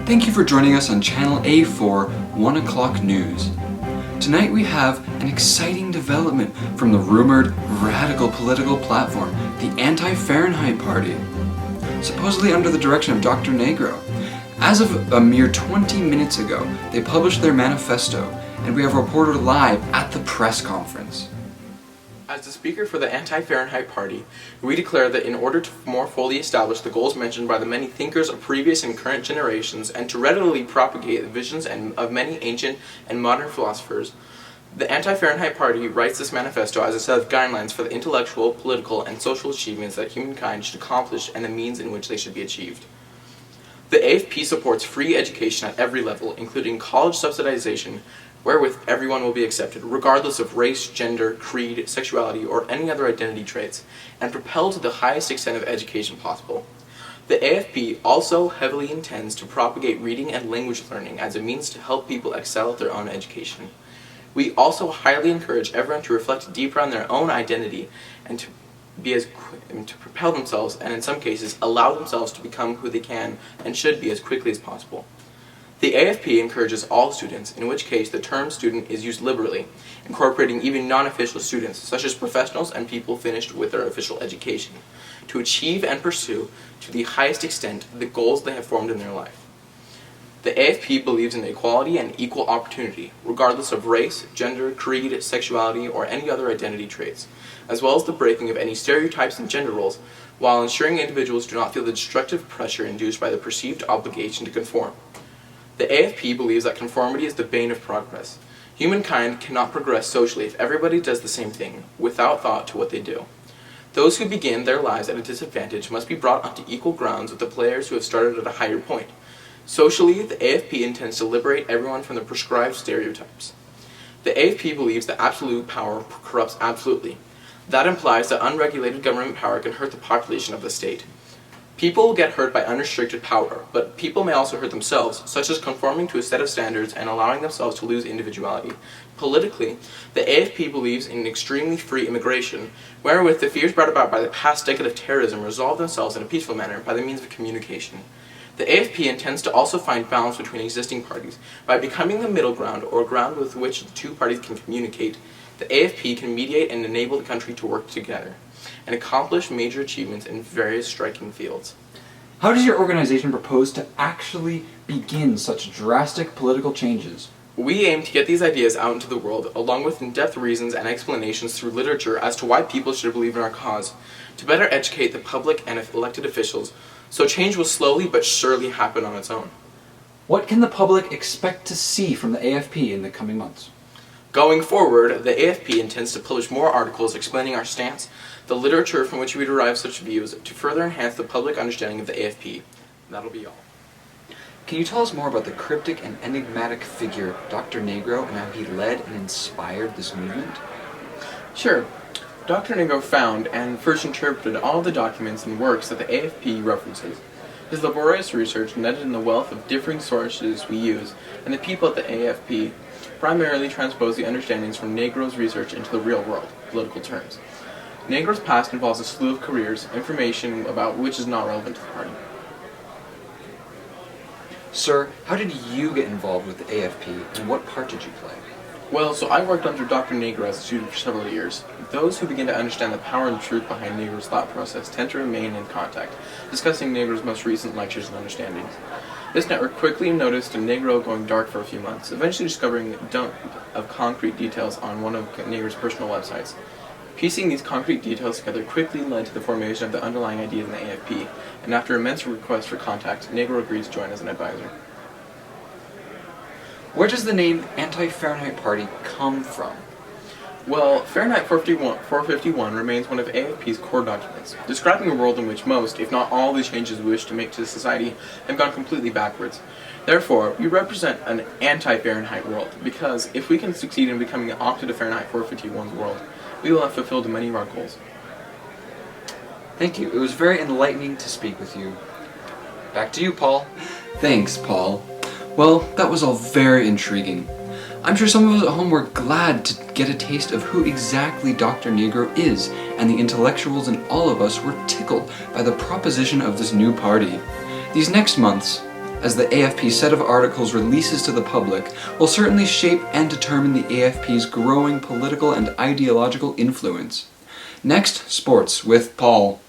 Thank you for joining us on Channel A for 1 o'clock news. Tonight we have an exciting development from the rumored radical political platform, the Anti-Fahrenheit Party, supposedly under the direction of Dr. Nagro. As of a mere 20 minutes ago, they published their manifesto, and we have a reporter live at the press conference. As the speaker for the Anti-Fahrenheit Party, we declare that in order to more fully establish the goals mentioned by the many thinkers of previous and current generations, and to readily propagate the visions of many ancient and modern philosophers, the Anti-Fahrenheit Party writes this manifesto as a set of guidelines for the intellectual, political, and social achievements that humankind should accomplish and the means in which they should be achieved. The AFP supports free education at every level, including college subsidization, wherewith everyone will be accepted, regardless of race, gender, creed, sexuality, or any other identity traits, and propelled to the highest extent of education possible. The AFP also heavily intends to propagate reading and language learning as a means to help people excel at their own education. We also highly encourage everyone to reflect deeper on their own identity and to propel themselves, and in some cases, allow themselves to become who they can and should be as quickly as possible. The AFP encourages all students, in which case the term student is used liberally, incorporating even non-official students, such as professionals and people finished with their official education, to achieve and pursue, to the highest extent, the goals they have formed in their life. The AFP believes in equality and equal opportunity, regardless of race, gender, creed, sexuality, or any other identity traits, as well as the breaking of any stereotypes and gender roles, while ensuring individuals do not feel the destructive pressure induced by the perceived obligation to conform. The AFP believes that conformity is the bane of progress. Humankind cannot progress socially if everybody does the same thing, without thought to what they do. Those who begin their lives at a disadvantage must be brought onto equal grounds with the players who have started at a higher point. Socially, the AFP intends to liberate everyone from the prescribed stereotypes. The AFP believes that absolute power corrupts absolutely. That implies that unregulated government power can hurt the population of the state. People will get hurt by unrestricted power, but people may also hurt themselves, such as conforming to a set of standards and allowing themselves to lose individuality. Politically, the AFP believes in extremely free immigration, wherewith the fears brought about by the past decade of terrorism resolve themselves in a peaceful manner by the means of communication. The AFP intends to also find balance between existing parties. By becoming the middle ground, or ground with which the two parties can communicate, the AFP can mediate and enable the country to work together and accomplish major achievements in various striking fields. How does your organization propose to actually begin such drastic political changes? We aim to get these ideas out into the world, along with in-depth reasons and explanations through literature as to why people should believe in our cause, to better educate the public and elected officials, so change will slowly but surely happen on its own. What can the public expect to see from the AFP in the coming months? Going forward, the AFP intends to publish more articles explaining our stance, the literature from which we derive such views, to further enhance the public understanding of the AFP. That'll be all. Can you tell us more about the cryptic and enigmatic figure Dr. Nagro and how he led and inspired this movement? Sure. Dr. Nagro found and first interpreted all the documents and works that the AFP references. His laborious research netted in the wealth of differing sources we use, and the people at the AFP primarily transpose the understandings from Nagro's research into the real world, political terms. Nagro's past involves a slew of careers, information about which is not relevant to the party. Sir, how did you get involved with the AFP, and what part did you play? Well, so I worked under Dr. Nagro as a student for several years. Those who begin to understand the power and truth behind Nagro's thought process tend to remain in contact, discussing Nagro's most recent lectures and understandings. This network quickly noticed Nagro going dark for a few months, eventually discovering a dump of concrete details on one of Nagro's personal websites. Piecing these concrete details together quickly led to the formation of the underlying ideas in the AFP, and after immense requests for contact, Nagro agreed to join as an advisor. Where does the name Anti-Fahrenheit Party come from? Well, Fahrenheit 451 remains one of AFP's core documents, describing a world in which most, if not all, the changes we wish to make to society have gone completely backwards. Therefore, we represent an anti-Fahrenheit world, because if we can succeed in becoming the opposite of Fahrenheit 451's world, we will have fulfilled many of our goals. Thank you. It was very enlightening to speak with you. Back to you, Paul. Thanks, Paul. Well, that was all very intriguing. I'm sure some of us at home were glad to get a taste of who exactly Dr. Nagro is, and the intellectuals in all of us were tickled by the proposition of this new party. These next months, as the AFP set of articles releases to the public will certainly shape and determine the AFP's growing political and ideological influence. Next, sports with Paul.